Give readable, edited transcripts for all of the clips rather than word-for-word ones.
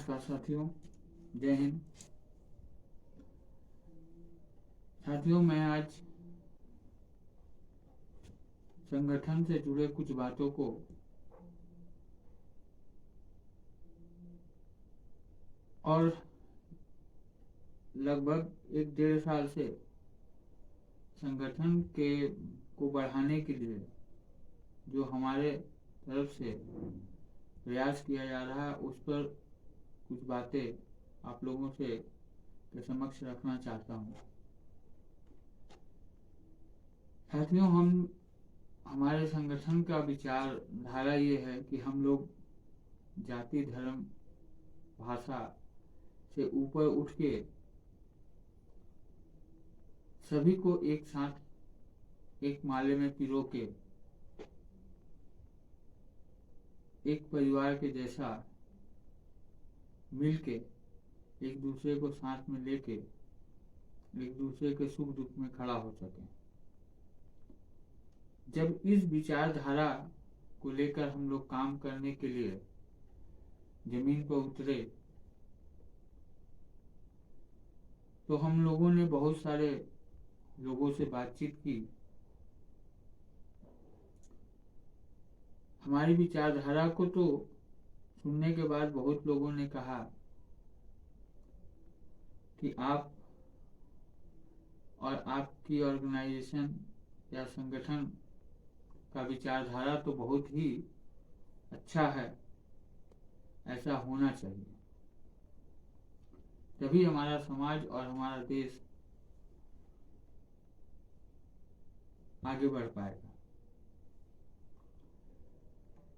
नमस्कार साथियों, जय हिंद। साथियों, मैं आज संगठन से जुड़े कुछ बातों को और लगभग 1-1.5 साल से संगठन को बढ़ाने के लिए जो हमारे तरफ से प्रयास किया जा रहा है, उस पर कुछ बातें आप लोगों से के समक्ष रखना चाहता हूँ। साथियों, हमारे संगठन का विचारधारा ये है कि हम लोग जाति, धर्म, भाषा से ऊपर उठ के सभी को एक साथ एक माले में पिरो के एक परिवार के जैसा मिलके एक दूसरे को साथ में लेके एक दूसरे के सुख दुख में खड़ा हो सके। जब इस विचारधारा को लेकर हम लोग काम करने के लिए जमीन पर उतरे तो हम लोगों ने बहुत सारे लोगों से बातचीत की। हमारी विचारधारा को तो सुनने के बाद बहुत लोगों ने कहा कि आप और आपकी ऑर्गेनाइजेशन या संगठन का विचारधारा तो बहुत ही अच्छा है, ऐसा होना चाहिए, तभी हमारा समाज और हमारा देश आगे बढ़ पाएगा।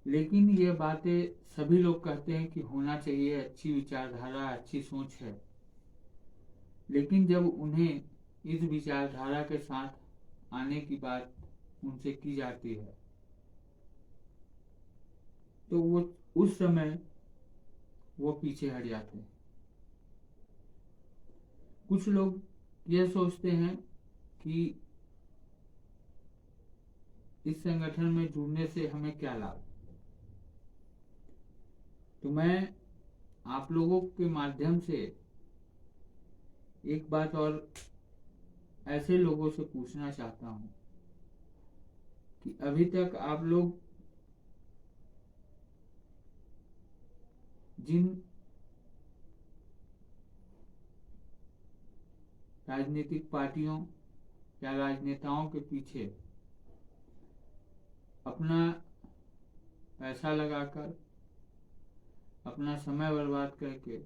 लेकिन ये बातें सभी लोग कहते हैं कि होना चाहिए, अच्छी विचारधारा, अच्छी सोच है, लेकिन जब उन्हें इस विचारधारा के साथ आने की बात उनसे की जाती है तो वो उस समय वो पीछे हट जाते हैं। कुछ लोग ये सोचते हैं कि इस संगठन में जुड़ने से हमें क्या लाभ। तो मैं आप लोगों के माध्यम से एक बात और ऐसे लोगों से पूछना चाहता हूं कि अभी तक आप लोग जिन राजनीतिक पार्टियों या राजनेताओं के पीछे अपना पैसा लगाकर, अपना समय बर्बाद करके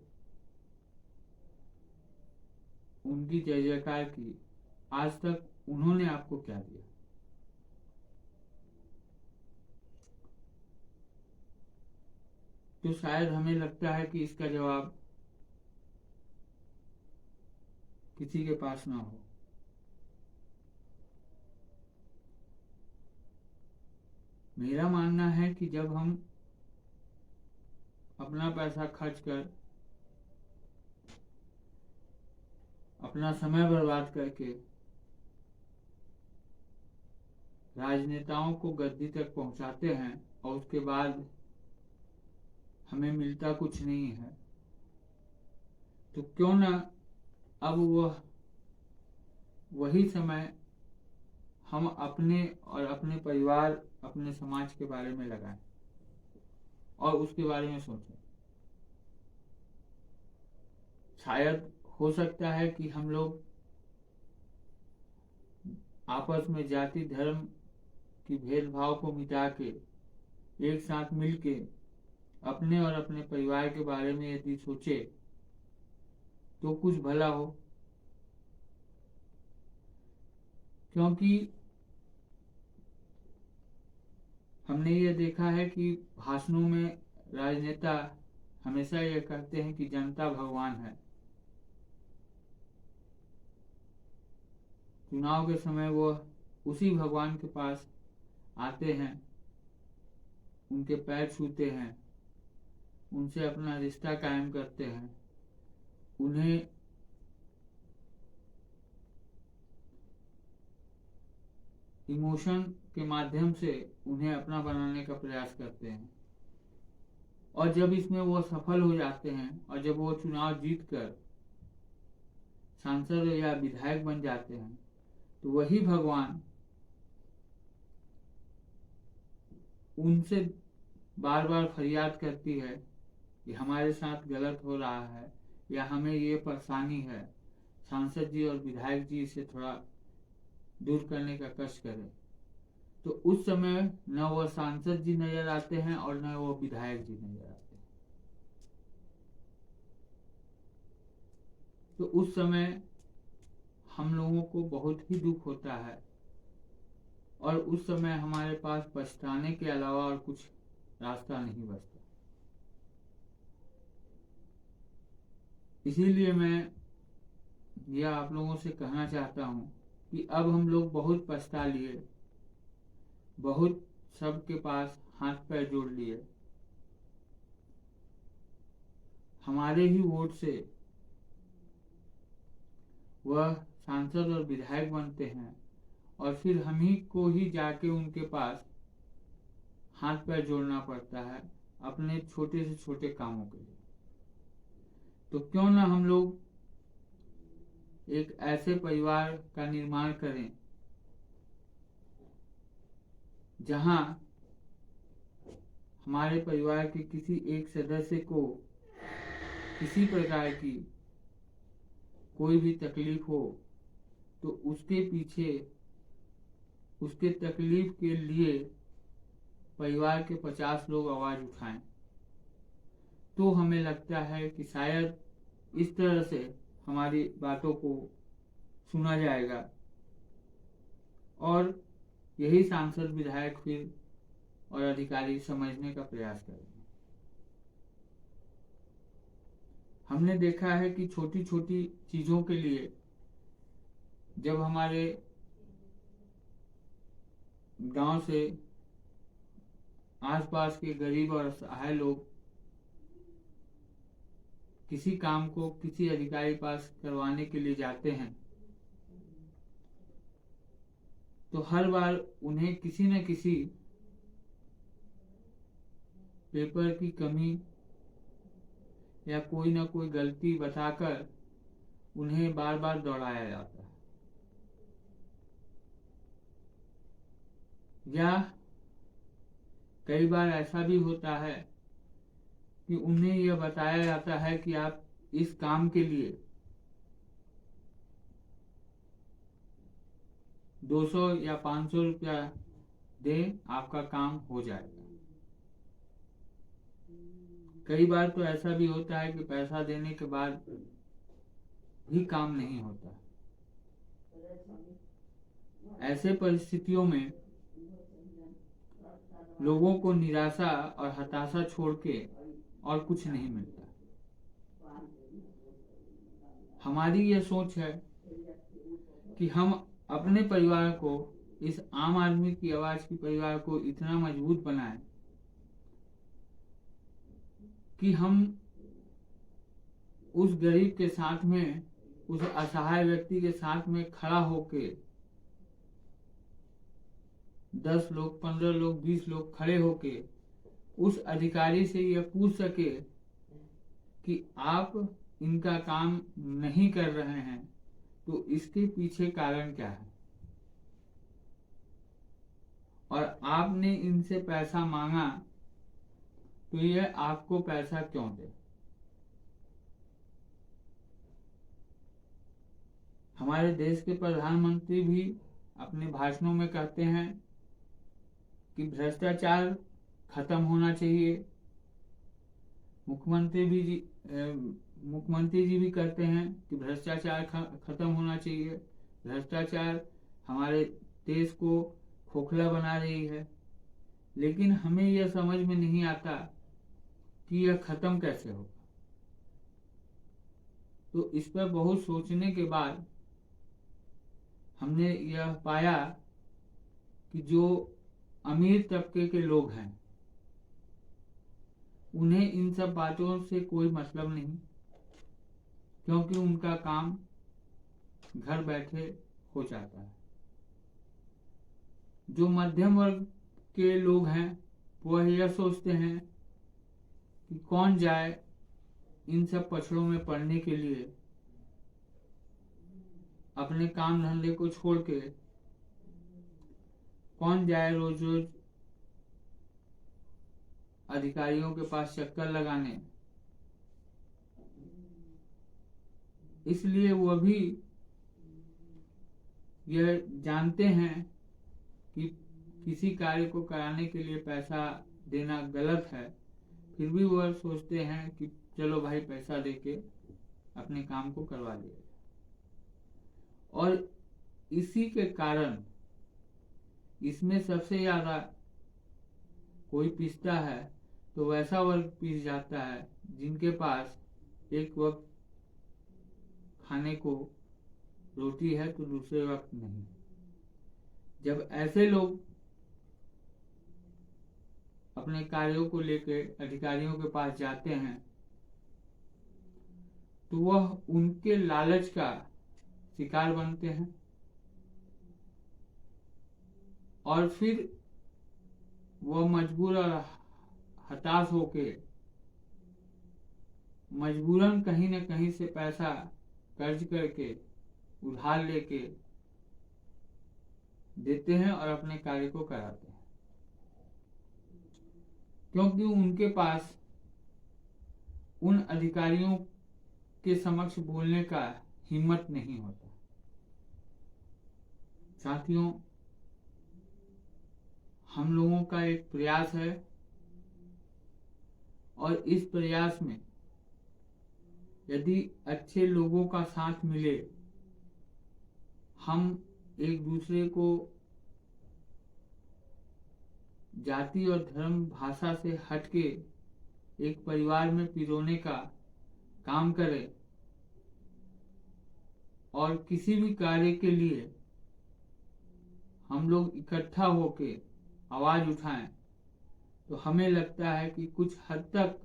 उनकी जय जयकार की, आज तक उन्होंने आपको क्या दिया? तो शायद हमें लगता है कि इसका जवाब किसी के पास ना हो। मेरा मानना है कि जब हम अपना पैसा खर्च कर, अपना समय बर्बाद करके राजनेताओं को गद्दी तक पहुंचाते हैं और उसके बाद हमें मिलता कुछ नहीं है, तो क्यों ना अब वही समय हम अपने और अपने परिवार, अपने समाज के बारे में लगाएं और उसके बारे में सोचें। शायद हो सकता है कि हम लोग आपस में जाति, धर्म की भेदभाव को मिटा के एक साथ मिलके अपने और अपने परिवार के बारे में यदि सोचे तो कुछ भला हो। क्योंकि हमने ये देखा है कि भाषणों में राजनेता हमेशा ये कहते हैं कि जनता भगवान है। चुनाव के समय वो उसी भगवान के पास आते हैं, उनके पैर छूते हैं, उनसे अपना रिश्ता कायम करते हैं, उन्हें इमोशन के माध्यम से उन्हें अपना बनाने का प्रयास करते हैं और जब इसमें वो सफल हो जाते हैं और जब वो चुनाव जीत कर सांसद या विधायक बन जाते हैं तो वही भगवान उनसे बार बार फरियाद करती है कि हमारे साथ गलत हो रहा है या हमें ये परेशानी है, सांसद जी और विधायक जी इसे थोड़ा दूर करने का कष्ट करें। तो उस समय न वो सांसद जी नजर आते हैं और न वो विधायक जी नजर आते हैं। तो उस समय हम लोगों को बहुत ही दुख होता है और उस समय हमारे पास पछताने के अलावा और कुछ रास्ता नहीं बचता। इसीलिए मैं यह आप लोगों से कहना चाहता हूं कि अब हम लोग बहुत पछता लिए, बहुत सबके पास हाथ पैर जोड़ लिए, हमारे ही वोट से वह सांसद और विधायक बनते हैं और फिर हम ही को ही जाके उनके पास हाथ पैर जोड़ना पड़ता है अपने छोटे से छोटे कामों के लिए। तो क्यों ना हम लोग एक ऐसे परिवार का निर्माण करें जहां हमारे परिवार के किसी एक सदस्य को किसी प्रकार की कोई भी तकलीफ हो तो उसके पीछे उसके तकलीफ के लिए परिवार के 50 लोग आवाज उठाएं। तो हमें लगता है कि शायद इस तरह से हमारी बातों को सुना जाएगा और यही सांसद विधायक फिर और अधिकारी समझने का प्रयास करेंगे। हमने देखा है कि छोटी छोटी चीजों के लिए जब हमारे गांव से आसपास के गरीब और असहाय लोग किसी काम को किसी अधिकारी पास करवाने के लिए जाते हैं तो हर बार उन्हें किसी न किसी पेपर की कमी या कोई ना कोई गलती बताकर उन्हें बार बार दौड़ाया जाता है या कई बार ऐसा भी होता है कि उन्हें यह बताया जाता है कि आप इस काम के लिए 200 या 500 रुपया दें, आपका काम हो जाएगा। कई बार तो ऐसा भी होता है कि पैसा देने के बाद भी काम नहीं होता। ऐसे परिस्थितियों में लोगों को निराशा और हताशा छोड़ के और कुछ नहीं मिलता। हमारी यह सोच है कि हम अपने परिवार को, इस आम आदमी की आवाज की परिवार को इतना मजबूत बनाएं कि हम उस गरीब के साथ में, उस असहाय व्यक्ति के साथ में खड़ा होके 10 लोग, 15 लोग, 20 लोग खड़े होके उस अधिकारी से यह पूछ सके कि आप इनका काम नहीं कर रहे हैं तो इसके पीछे कारण क्या है और आपने इनसे पैसा मांगा तो यह आपको पैसा क्यों दे। हमारे देश के प्रधानमंत्री भी अपने भाषणों में कहते हैं कि भ्रष्टाचार खत्म होना चाहिए। मुख्यमंत्री जी भी कहते हैं कि भ्रष्टाचार खत्म होना चाहिए। भ्रष्टाचार हमारे देश को खोखला बना रही है, लेकिन हमें यह समझ में नहीं आता कि यह खत्म कैसे होगा। तो इस पर बहुत सोचने के बाद हमने यह पाया कि जो अमीर तबके के लोग हैं उन्हें इन सब बातों से कोई मतलब नहीं, क्योंकि उनका काम घर बैठे हो जाता है। जो मध्यम वर्ग के लोग हैं वह यह सोचते हैं कि कौन जाए इन सब पछड़ों में पढ़ने के लिए, अपने काम धंधे को छोड़ के कौन जाए रोज रोज अधिकारियों के पास चक्कर लगाने। इसलिए वह भी यह जानते हैं कि किसी कार्य को कराने के लिए पैसा देना गलत है, फिर भी वह सोचते हैं कि चलो भाई पैसा देके अपने काम को करवा लिया। और इसी के कारण इसमें सबसे ज्यादा कोई पिसता है तो वैसा वर्ग पिस जाता है जिनके पास एक वक्त खाने को रोटी है तो दूसरे वक्त नहीं। जब ऐसे लोग अपने कार्यों को लेकर अधिकारियों के पास जाते हैं तो वह उनके लालच का शिकार बनते हैं और फिर वह मजबूर और हताश होके मजबूरन कहीं न कहीं से पैसा कर्ज करके उधार लेके देते हैं और अपने कार्य को कराते हैं, क्योंकि उनके पास उन अधिकारियों के समक्ष बोलने का हिम्मत नहीं होता। साथियों, हम लोगों का एक प्रयास है और इस प्रयास में यदि अच्छे लोगों का साथ मिले, हम एक दूसरे को जाति और धर्म भाषा से हटके एक परिवार में पिरोने का काम करें और किसी भी कार्य के लिए हम लोग इकट्ठा होके आवाज उठाएं, तो हमें लगता है कि कुछ हद तक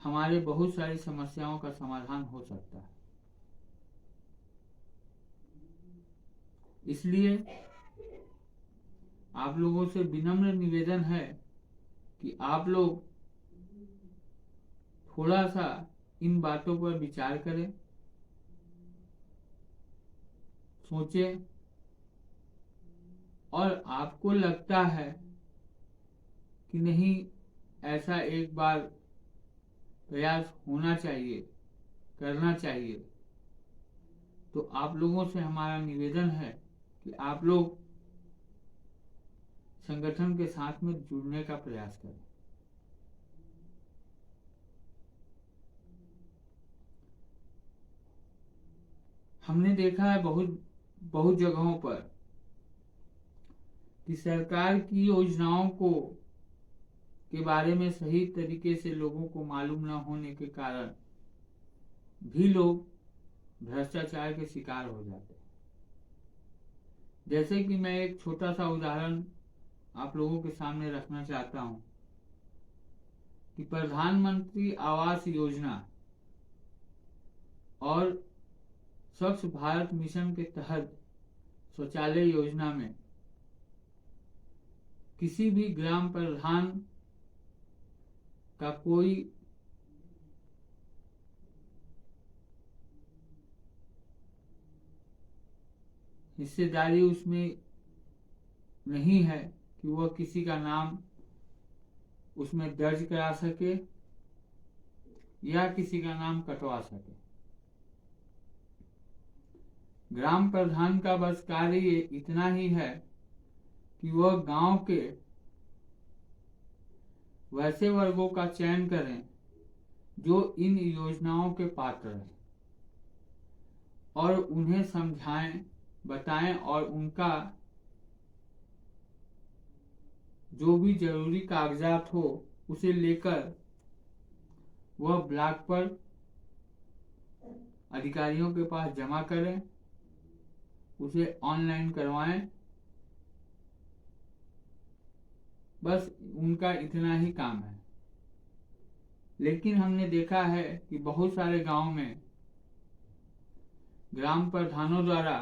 हमारे बहुत सारी समस्याओं का समाधान हो सकता है। इसलिए आप लोगों से विनम्र निवेदन है कि आप लोग थोड़ा सा इन बातों पर विचार करें, सोचें, और आपको लगता है कि नहीं ऐसा एक बार प्रयास होना चाहिए, करना चाहिए, तो आप लोगों से हमारा निवेदन है कि आप लोग संगठन के साथ में जुड़ने का प्रयास करें। हमने देखा है बहुत जगहों पर कि सरकार की योजनाओं को के बारे में सही तरीके से लोगों को मालूम न होने के कारण भी लोग भ्रष्टाचार के शिकार हो जाते हैं। जैसे कि मैं एक छोटा सा उदाहरण आप लोगों के सामने रखना चाहता हूं कि प्रधानमंत्री आवास योजना और स्वच्छ भारत मिशन के तहत शौचालय योजना में किसी भी ग्राम प्रधान का कोई हिस्सेदारी उसमें नहीं है कि वह किसी का नाम उसमें दर्ज करा सके या किसी का नाम कटवा सके। ग्राम प्रधान का बस कार्य इतना ही है कि वह गांव के वैसे वर्गों का चयन करें जो इन योजनाओं के पात्र हैं और उन्हें समझाएं, बताएं और उनका जो भी जरूरी कागजात हो उसे लेकर वह ब्लॉक पर अधिकारियों के पास जमा करें, उसे ऑनलाइन करवाएं। बस उनका इतना ही काम है। लेकिन हमने देखा है कि बहुत सारे गांव में ग्राम प्रधानों द्वारा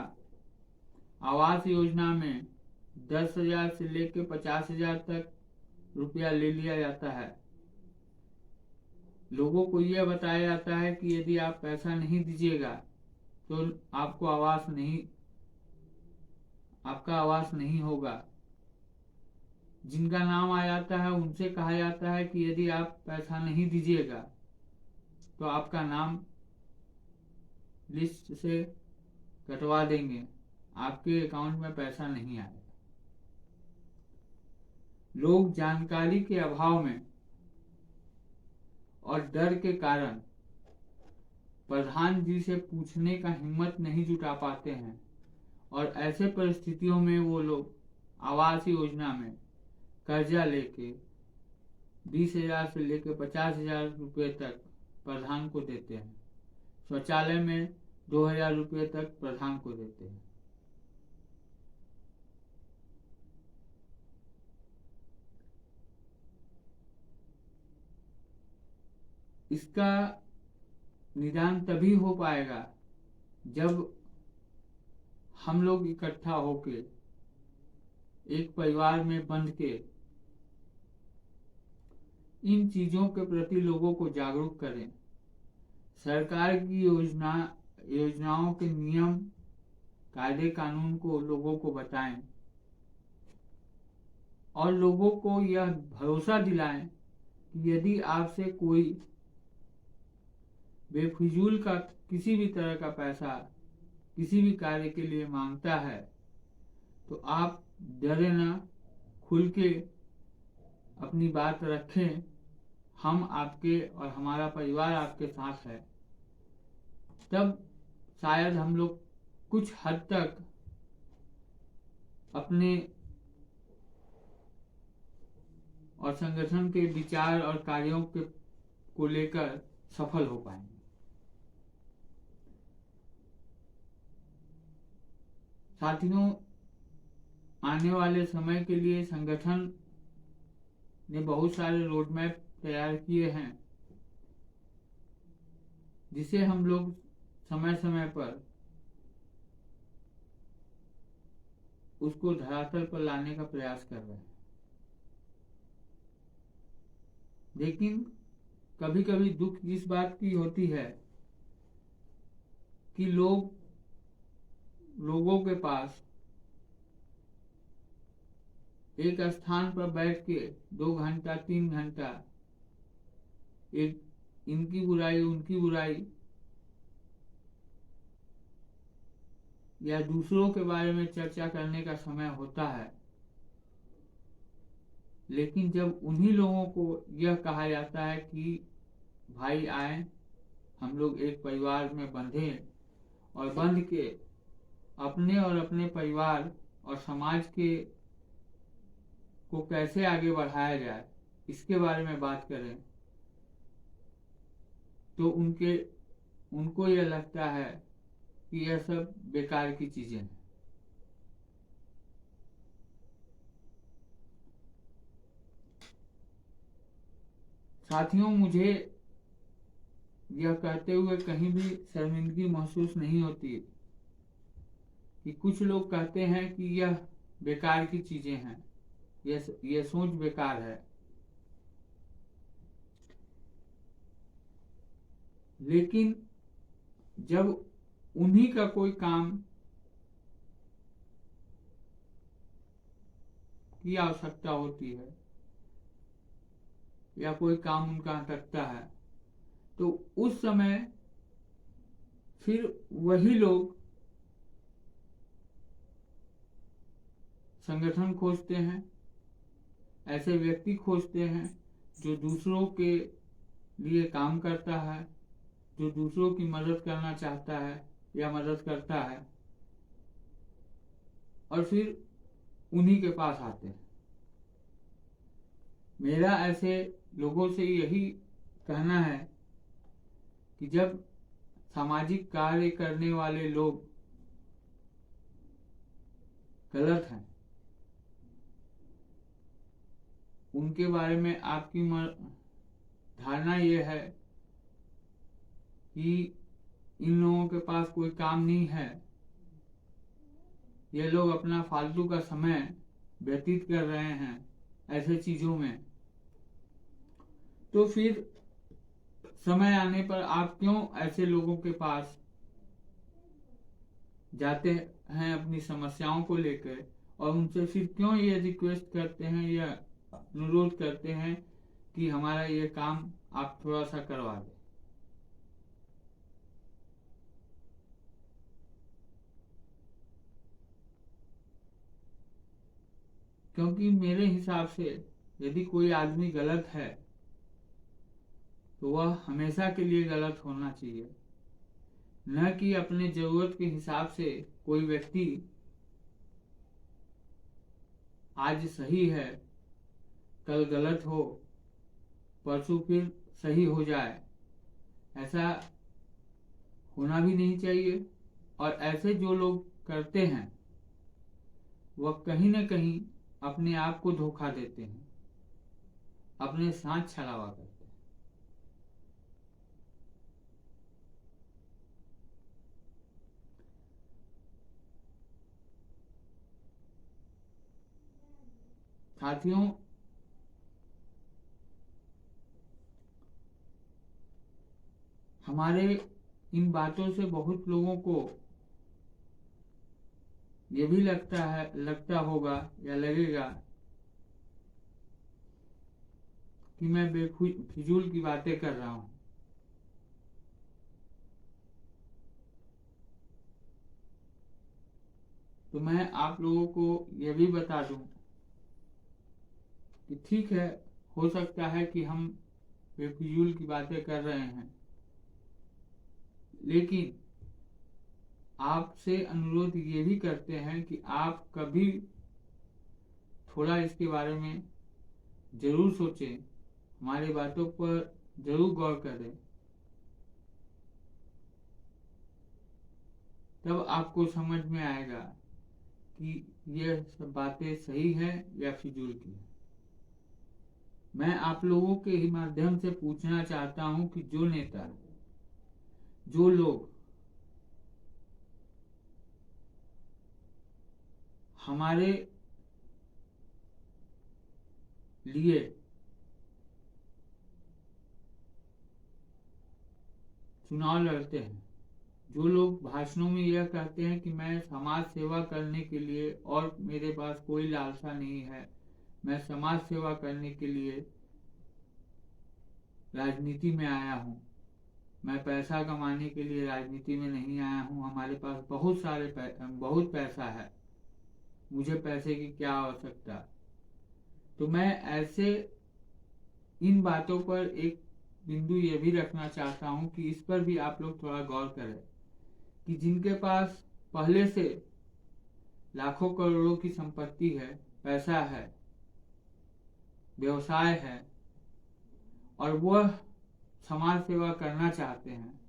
आवास योजना में 10,000 से लेकर 50,000 तक रुपया ले लिया जाता है लोगों को यह बताया जाता है कि यदि आप पैसा नहीं दीजिएगा तो आपका आवास नहीं होगा। जिनका नाम आ जाता है उनसे कहा जाता है कि यदि आप पैसा नहीं दीजिएगा तो आपका नाम लिस्ट से कटवा देंगे, आपके अकाउंट में पैसा नहीं आएगा। लोग जानकारी के अभाव में और डर के कारण प्रधान जी से पूछने का हिम्मत नहीं जुटा पाते हैं और ऐसे परिस्थितियों में वो लोग आवास योजना में कर्जा लेके 20,000 से लेकर 50,000 रुपये तक प्रधान को देते हैं। शौचालय में 2,000 रुपये तक प्रधान को देते हैं। इसका निदान तभी हो पाएगा जब हम लोग इकट्ठा होके एक परिवार में बंध के इन चीजों के प्रति लोगों को जागरूक करें। सरकार की योजनाओं के नियम कायदे कानून को लोगों को बताएं और लोगों को यह भरोसा दिलाएं कि यदि आपसे कोई बेफिजूल का किसी भी तरह का पैसा किसी भी कार्य के लिए मांगता है तो आप डरे ना, खुल के अपनी बात रखें। हम आपके और हमारा परिवार आपके साथ है। तब शायद हम लोग कुछ हद तक अपने और संगठन के विचार और कार्यों को लेकर सफल हो पाएंगे। साथियों, आने वाले समय के लिए संगठन ने बहुत सारे रोड मैप तैयार किए हैं जिसे हम लोग समय समय पर उसको धरातल पर लाने का प्रयास कर रहे हैं। लेकिन कभी कभी दुख इस बात की होती है कि लोगों के पास एक स्थान पर बैठ के 2 घंटा 3 घंटा एक इनकी बुराई उनकी बुराई या दूसरों के बारे में चर्चा करने का समय होता है। लेकिन जब उन्हीं लोगों को यह कहा जाता है कि भाई आए, हम लोग एक परिवार में बंधे और बंध के अपने और अपने परिवार और समाज के को कैसे आगे बढ़ाया जाए इसके बारे में बात करें, तो उनको यह लगता है कि यह सब बेकार की चीजें हैं। साथियों, मुझे यह कहते हुए कहीं भी शर्मिंदगी महसूस नहीं होती कि कुछ लोग कहते हैं कि यह बेकार की चीजें हैं, यह सोच बेकार है। लेकिन जब उन्हीं का कोई काम की आवश्यकता होती है या कोई काम उनका अटकता है तो उस समय फिर वही लोग संगठन खोजते हैं, ऐसे व्यक्ति खोजते हैं जो दूसरों के लिए काम करता है, जो दूसरों की मदद करना चाहता है या मदद करता है, और फिर उन्हीं के पास आते हैं। मेरा ऐसे लोगों से यही कहना है कि जब सामाजिक कार्य करने वाले लोग गलत हैं, उनके बारे में आपकी धारणा यह है कि इन लोगों के पास कोई काम नहीं है, ये लोग अपना फालतू का समय व्यतीत कर रहे हैं ऐसे चीजों में, तो फिर समय आने पर आप क्यों ऐसे लोगों के पास जाते हैं अपनी समस्याओं को लेकर, और उनसे फिर क्यों ये रिक्वेस्ट करते हैं या अनुरोध करते हैं कि हमारा ये काम आप थोड़ा सा करवा दें। क्योंकि मेरे हिसाब से यदि कोई आदमी गलत है तो वह हमेशा के लिए गलत होना चाहिए, न कि अपने जरूरत के हिसाब से कोई व्यक्ति आज सही है, कल गलत हो, परसों फिर सही हो जाए। ऐसा होना भी नहीं चाहिए। और ऐसे जो लोग करते हैं वह कहीं न कहीं अपने आप को धोखा देते हैं, अपने साथ छलावा करते हैं। साथियों, हमारे इन बातों से बहुत लोगों को ये भी लगता होगा या लगेगा कि मैं बेफिजूल की बातें कर रहा हूं। तो मैं आप लोगों को यह भी बता दूं कि ठीक है, हो सकता है कि हम बेफिजूल की बातें कर रहे हैं, लेकिन आपसे अनुरोध ये भी करते हैं कि आप कभी थोड़ा इसके बारे में जरूर सोचें, हमारी बातों पर जरूर गौर करें, तब आपको समझ में आएगा कि यह सब बातें सही है या फिजूल की है। मैं आप लोगों के ही माध्यम से पूछना चाहता हूं कि जो नेता, जो लोग हमारे लिए चुनाव लड़ते हैं, जो लोग भाषणों में यह कहते हैं कि मैं समाज सेवा करने के लिए और मेरे पास कोई लालसा नहीं है, मैं समाज सेवा करने के लिए राजनीति में आया हूँ, मैं पैसा कमाने के लिए राजनीति में नहीं आया हूँ, हमारे पास बहुत पैसा है, मुझे पैसे की क्या आवश्यकता। तो मैं ऐसे इन बातों पर एक बिंदु ये भी रखना चाहता हूं कि इस पर भी आप लोग थोड़ा गौर करें कि जिनके पास पहले से लाखों करोड़ों की संपत्ति है, पैसा है, व्यवसाय है, और वह समाज सेवा करना चाहते हैं,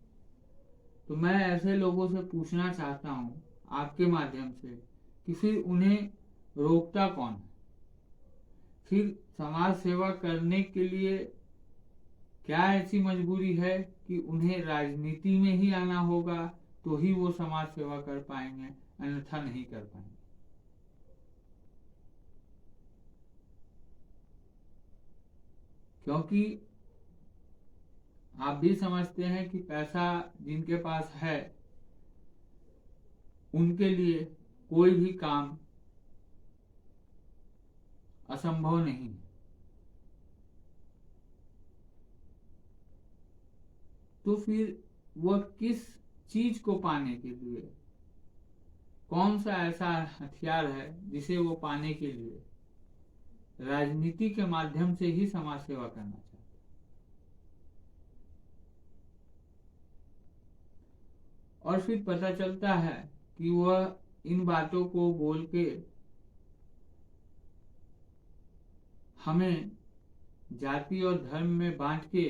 तो मैं ऐसे लोगों से पूछना चाहता हूं आपके माध्यम से कि फिर उन्हें रोकता कौन है? फिर समाज सेवा करने के लिए क्या ऐसी मजबूरी है कि उन्हें राजनीति में ही आना होगा तो ही वो समाज सेवा कर पाएंगे, अन्यथा नहीं कर पाएंगे? क्योंकि आप भी समझते हैं कि पैसा जिनके पास है उनके लिए कोई भी काम असंभव नहीं है। तो फिर वह किस चीज को पाने के लिए, कौन सा ऐसा हथियार है जिसे वो पाने के लिए राजनीति के माध्यम से ही समाज सेवा करना चाहते हैं? और फिर पता चलता है कि वह इन बातों को बोल के हमें जाति और धर्म में बांट के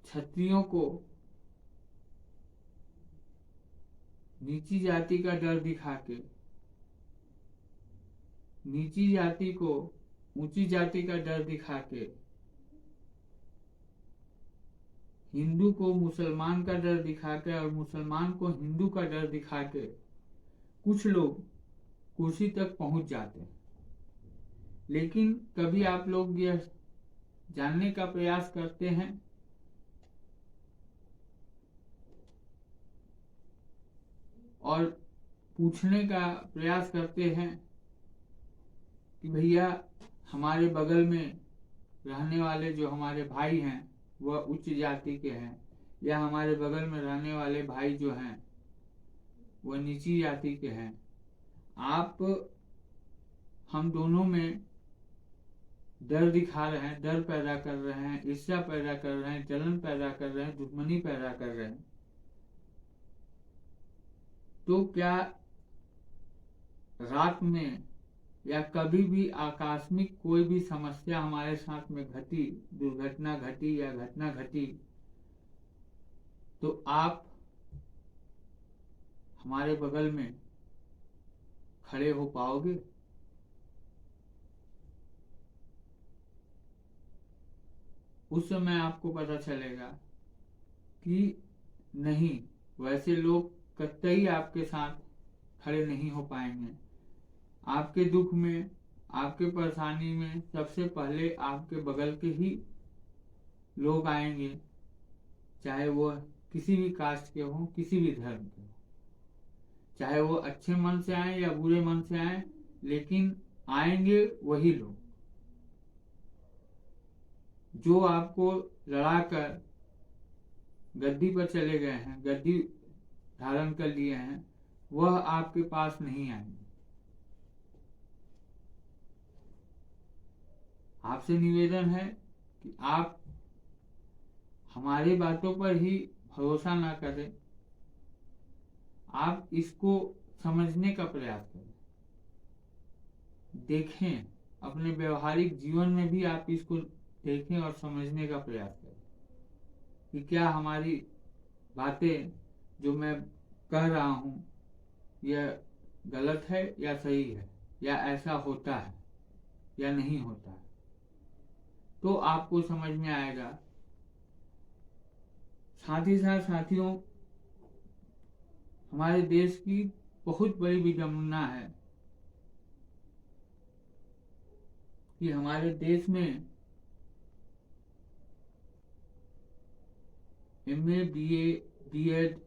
क्षत्रियों को नीची जाति का डर दिखा के, नीची जाति को ऊंची जाति का डर दिखा के, हिंदू को मुसलमान का डर दिखा के और मुसलमान को हिंदू का डर दिखा के कुछ लोग कुर्सी तक पहुंच जाते हैं। लेकिन कभी आप लोग यह जानने का प्रयास करते हैं और पूछने का प्रयास करते हैं कि भैया हमारे बगल में रहने वाले जो हमारे भाई हैं वह उच्च जाति के हैं, या हमारे बगल में रहने वाले भाई जो हैं वह नीची जाति के हैं। आप हम दोनों में डर दिखा रहे हैं, डर पैदा कर रहे हैं, ईर्ष्या पैदा कर रहे हैं, जलन पैदा कर रहे हैं, दुश्मनी पैदा कर रहे हैं। तो क्या रात में या कभी भी आकस्मिक कोई भी समस्या हमारे साथ में घटी, दुर्घटना घटी या घटना घटी, तो आप हमारे बगल में खड़े हो पाओगे? उस समय आपको पता चलेगा कि नहीं, वैसे लोग कतई आपके साथ खड़े नहीं हो पाएंगे। आपके दुख में, आपके परेशानी में सबसे पहले आपके बगल के ही लोग आएंगे, चाहे वो किसी भी कास्ट के हों, किसी भी धर्म के हों, चाहे वो अच्छे मन से आए या बुरे मन से आए, लेकिन आएंगे वही लोग जो आपको लड़ाकर गद्दी पर चले गए हैं, गद्दी धारण कर लिए हैं, वह आपके पास नहीं आएंगे। आपसे निवेदन है कि आप हमारी बातों पर ही भरोसा ना करें, आप इसको समझने का प्रयास करें, देखें, अपने व्यवहारिक जीवन में भी आप इसको देखें और समझने का प्रयास करें कि क्या हमारी बातें जो मैं कह रहा हूँ यह गलत है या सही है, या ऐसा होता है या नहीं होता है। तो आपको समझ में आएगा। साथ ही साथ साथियों, हमारे देश की बहुत बड़ी विडंबना है कि हमारे देश में MA, BA, B.Ed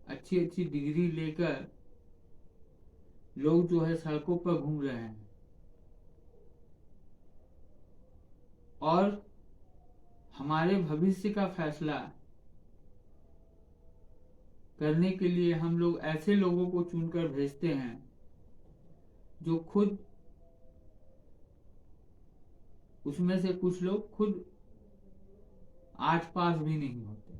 अच्छी अच्छी डिग्री लेकर लोग जो है सड़कों पर घूम रहे हैं, और हमारे भविष्य का फैसला करने के लिए हम लोग ऐसे लोगों को चुनकर भेजते हैं जो खुद, उसमें से कुछ लोग खुद 8 पास भी नहीं होते।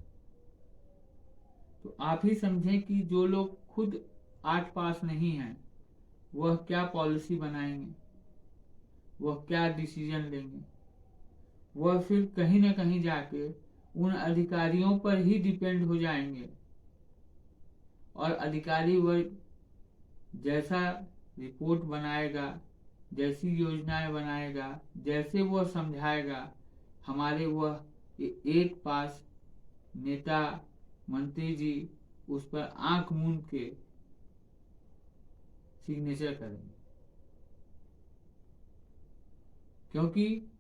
तो आप ही समझें कि जो लोग खुद 8 पास नहीं हैं वह क्या पॉलिसी बनाएंगे, वह क्या डिसीजन लेंगे। वह फिर कहीं ना कहीं जाके उन अधिकारियों पर ही डिपेंड हो जाएंगे, और अधिकारी वह जैसा रिपोर्ट बनाएगा, जैसी योजनाएं बनाएगा, जैसे वह समझाएगा, हमारे वह एक पास नेता मंत्री जी उस पर आंख मूंद के सिग्नेचर करेंगे, क्योंकि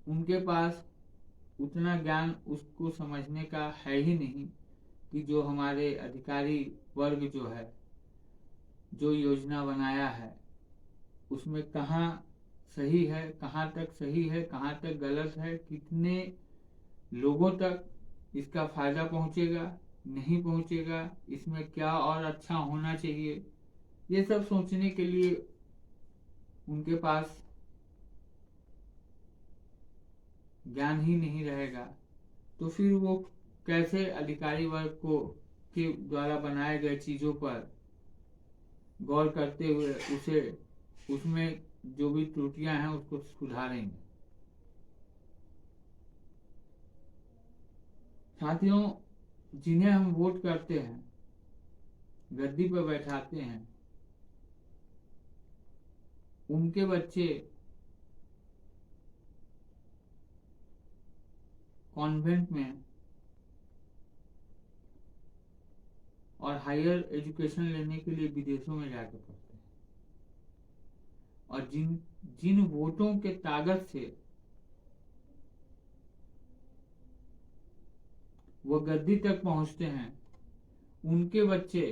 उनके पास उतना ज्ञान उसको समझने का है ही नहीं कि जो हमारे अधिकारी वर्ग जो है, जो योजना बनाया है, उसमें कहाँ सही है, कहाँ तक सही है, कहाँ तक गलत है, कितने लोगों तक इसका फायदा पहुंचेगा, नहीं पहुंचेगा, इसमें क्या और अच्छा होना चाहिए, ये सब सोचने के लिए उनके पास ज्ञान ही नहीं रहेगा। तो फिर वो कैसे अधिकारी वर्ग को के द्वारा बनाए गए चीजों पर गौर करते हुए उसे, उसमें जो भी त्रुटियां हैं उसको सुधारेंगे। साथियों, जिन्हें हम वोट करते हैं, गद्दी पर बैठाते हैं, उनके बच्चे कॉन्वेंट में और हायर एजुकेशन लेने के लिए विदेशों में जाकर पढ़ते हैं। और जिन जिन वोटों के ताकत से वो गद्दी तक पहुंचते हैं, उनके बच्चे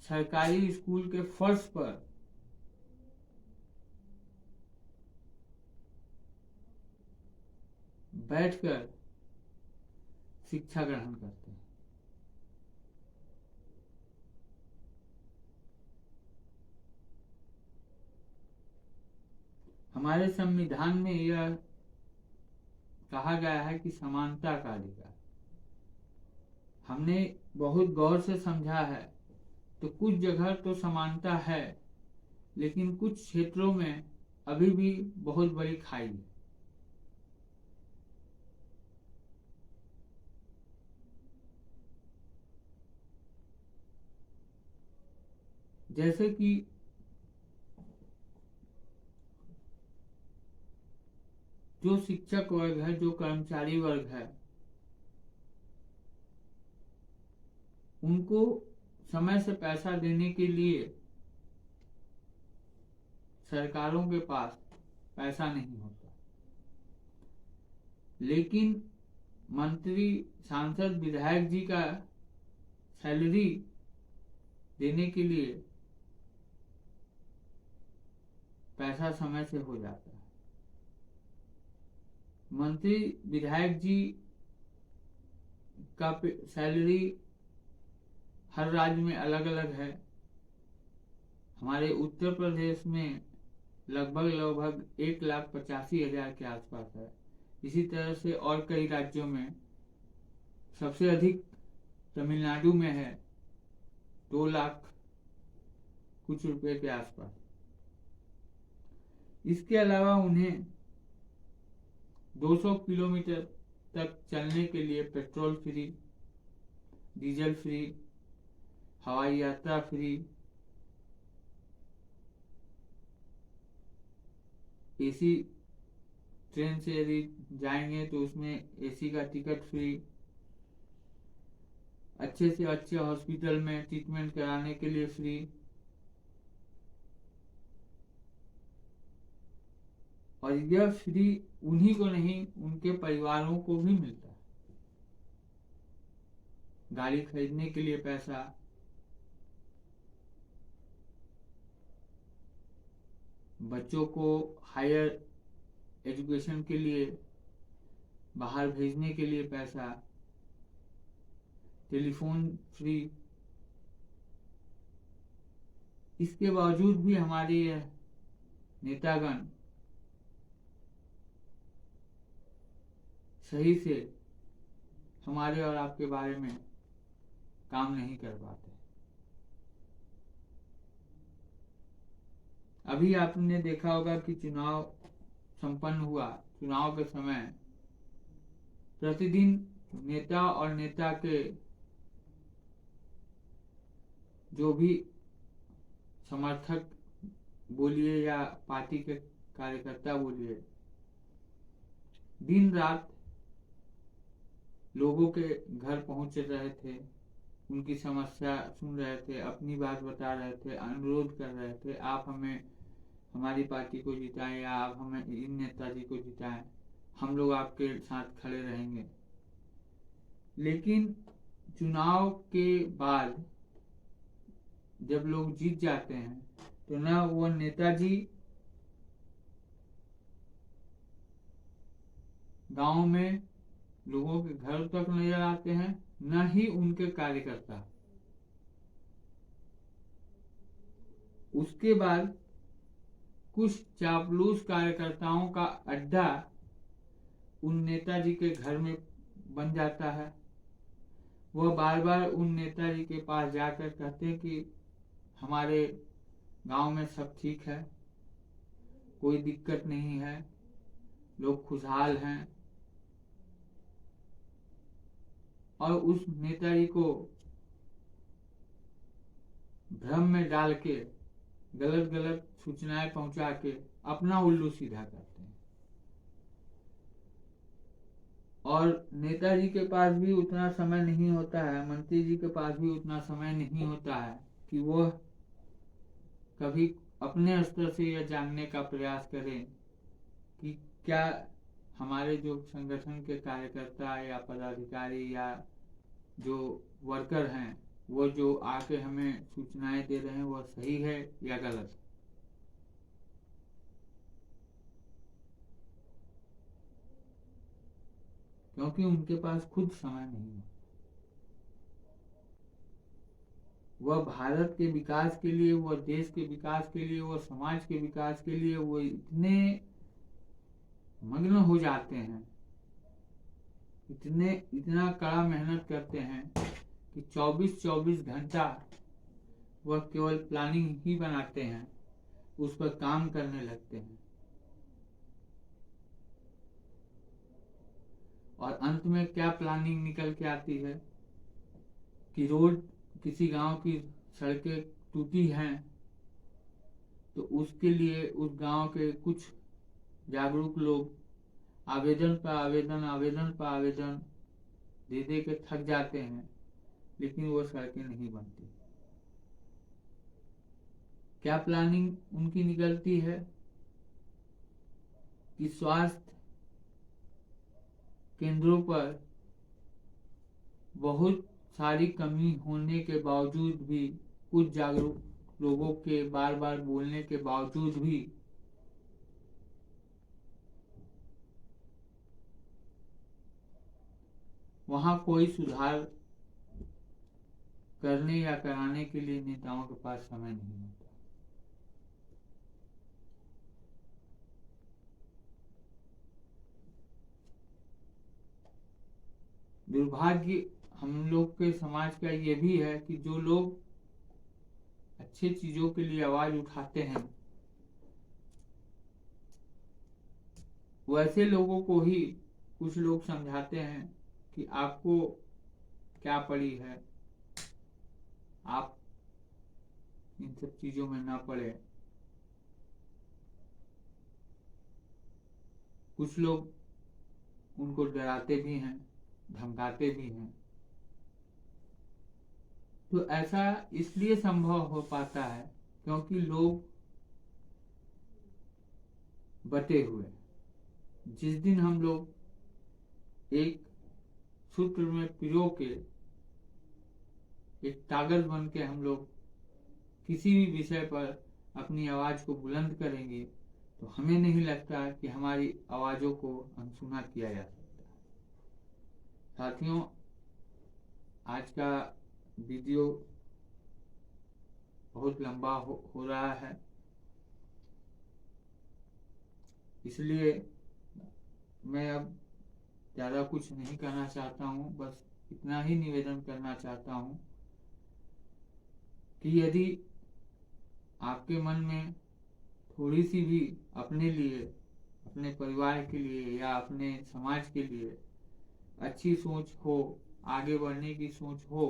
सरकारी स्कूल के फर्श पर बैठकर शिक्षा ग्रहण करते हैं। हमारे संविधान में यह कहा गया है कि समानता का अधिकार। हमने बहुत गौर से समझा है तो कुछ जगह तो समानता है, लेकिन कुछ क्षेत्रों में अभी भी बहुत बड़ी खाई है। जैसे कि जो शिक्षक वर्ग है, जो कर्मचारी वर्ग है, उनको समय से पैसा देने के लिए सरकारों के पास पैसा नहीं होता, लेकिन मंत्री, सांसद, विधायक जी का सैलरी देने के लिए पैसा समय से हो जाता है। मंत्री, विधायक जी का सैलरी हर राज्य में अलग अलग है। हमारे उत्तर प्रदेश में लगभग 1,85,000 के आसपास है। इसी तरह से और कई राज्यों में, सबसे अधिक तमिलनाडु में है, 2 लाख कुछ रुपए के आसपास। इसके अलावा उन्हें 200 किलोमीटर तक चलने के लिए पेट्रोल फ्री, डीजल फ्री, हवाई यात्रा फ्री, एसी ट्रेन से यदि जाएंगे तो उसमें एसी का टिकट फ्री, अच्छे से अच्छे हॉस्पिटल में ट्रीटमेंट कराने के लिए फ्री। और यह फ्री उन्हीं को नहीं, उनके परिवारों को भी मिलता है। गाड़ी खरीदने के लिए पैसा, बच्चों को हायर एजुकेशन के लिए बाहर भेजने के लिए पैसा, टेलीफोन फ्री। इसके बावजूद भी हमारे नेतागण सही से हमारे और आपके बारे में काम नहीं कर पाते। अभी आपने देखा होगा कि चुनाव संपन्न हुआ। चुनाव के समय प्रतिदिन नेता और नेता के जो भी समर्थक बोलिए या पार्टी के कार्यकर्ता बोलिए, दिन रात लोगों के घर पहुंच रहे थे, उनकी समस्या सुन रहे थे, अपनी बात बता रहे थे, अनुरोध कर रहे थे, आप हमें हमारी पार्टी को जिताएं या आप हमें इन नेताजी को जिताएं, हम लोग आपके साथ खड़े रहेंगे। लेकिन चुनाव के बाद जब लोग जीत जाते हैं तो ना वो नेताजी गांव में लोगों के घर तक नजर आते हैं, न ही उनके कार्यकर्ता। उसके बाद कुछ चापलूस कार्यकर्ताओं का अड्डा उन नेताजी के घर में बन जाता है। वह बार बार उन नेताजी के पास जाकर कहते हैं कि हमारे गांव में सब ठीक है, कोई दिक्कत नहीं है, लोग खुशहाल हैं। और उस नेताजी को भ्रम में डाल के गलत गलत सूचनाएं पहुंचा के अपना उल्लू सीधा करते हैं। और नेताजी के पास भी उतना समय नहीं होता है, मंत्री जी के पास भी उतना समय नहीं होता है कि वह कभी अपने स्तर से यह जानने का प्रयास करें कि क्या हमारे जो संगठन के कार्यकर्ता या पदाधिकारी या जो वर्कर हैं वो जो आके हमें सूचनाएं दे रहे हैं वह सही है या गलत। क्योंकि उनके पास खुद समय नहीं है। वह भारत के विकास के लिए, वह देश के विकास के लिए, वह समाज के विकास के लिए वो इतने मग्न हो जाते हैं, इतना कड़ा मेहनत करते हैं कि 24-24 घंटा वह केवल प्लानिंग ही बनाते हैं, उस पर काम करने लगते हैं और अंत में क्या प्लानिंग निकल के आती है कि रोड, किसी गांव की सड़कें टूटी हैं तो उसके लिए उस गांव के कुछ जागरूक लोग आवेदन पर आवेदन दे दे के थक जाते हैं, लेकिन वो सड़कें नहीं बनती। क्या प्लानिंग उनकी निकलती है कि स्वास्थ्य केंद्रों पर बहुत सारी कमी होने के बावजूद भी, कुछ जागरूक लोगों के बार बार बोलने के बावजूद भी वहां कोई सुधार करने या कराने के लिए नेताओं के पास समय नहीं होता। दुर्भाग्य हम लोग के समाज का ये भी है कि जो लोग अच्छे चीजों के लिए आवाज उठाते हैं वैसे लोगों को ही कुछ लोग समझाते हैं कि आपको क्या पड़ी है, आप इन सब चीजों में ना पड़े। कुछ लोग उनको डराते भी हैं, धमकाते भी हैं। तो ऐसा इसलिए संभव हो पाता है क्योंकि लोग बटे हुए। जिस दिन हम लोग एक सूत्र में पिरो के, एक कागज बन के हम लोग किसी भी विषय पर अपनी आवाज को बुलंद करेंगे तो हमें नहीं लगता कि हमारी आवाजों को अनसुना किया जा सकता है। साथियों, आज का वीडियो बहुत लंबा हो रहा है, इसलिए मैं अब ज़्यादा कुछ नहीं कहना चाहता हूँ। बस इतना ही निवेदन करना चाहता हूँ कि यदि आपके मन में थोड़ी सी भी अपने लिए, अपने परिवार के लिए या अपने समाज के लिए अच्छी सोच हो, आगे बढ़ने की सोच हो,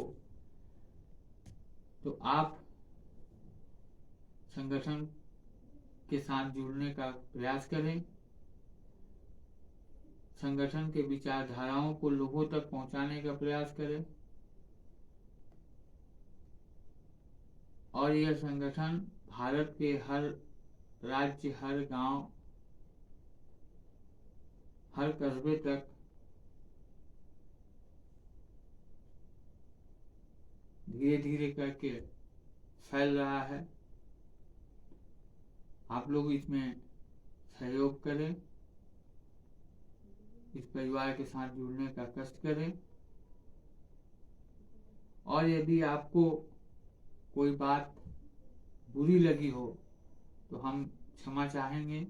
तो आप संगठन के साथ जुड़ने का प्रयास करें। संगठन के विचारधाराओं को लोगों तक पहुंचाने का प्रयास करें और यह संगठन भारत के हर राज्य, हर गांव, हर कस्बे तक धीरे धीरे करके फैल रहा है। आप लोग इसमें सहयोग करें, इस परिवार के साथ जुड़ने का कष्ट करें और यदि आपको कोई बात बुरी लगी हो तो हम क्षमा चाहेंगे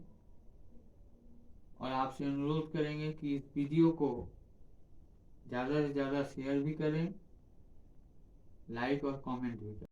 और आपसे अनुरोध करेंगे कि इस वीडियो को ज़्यादा से ज़्यादा शेयर भी करें, लाइक और कमेंट भी करें।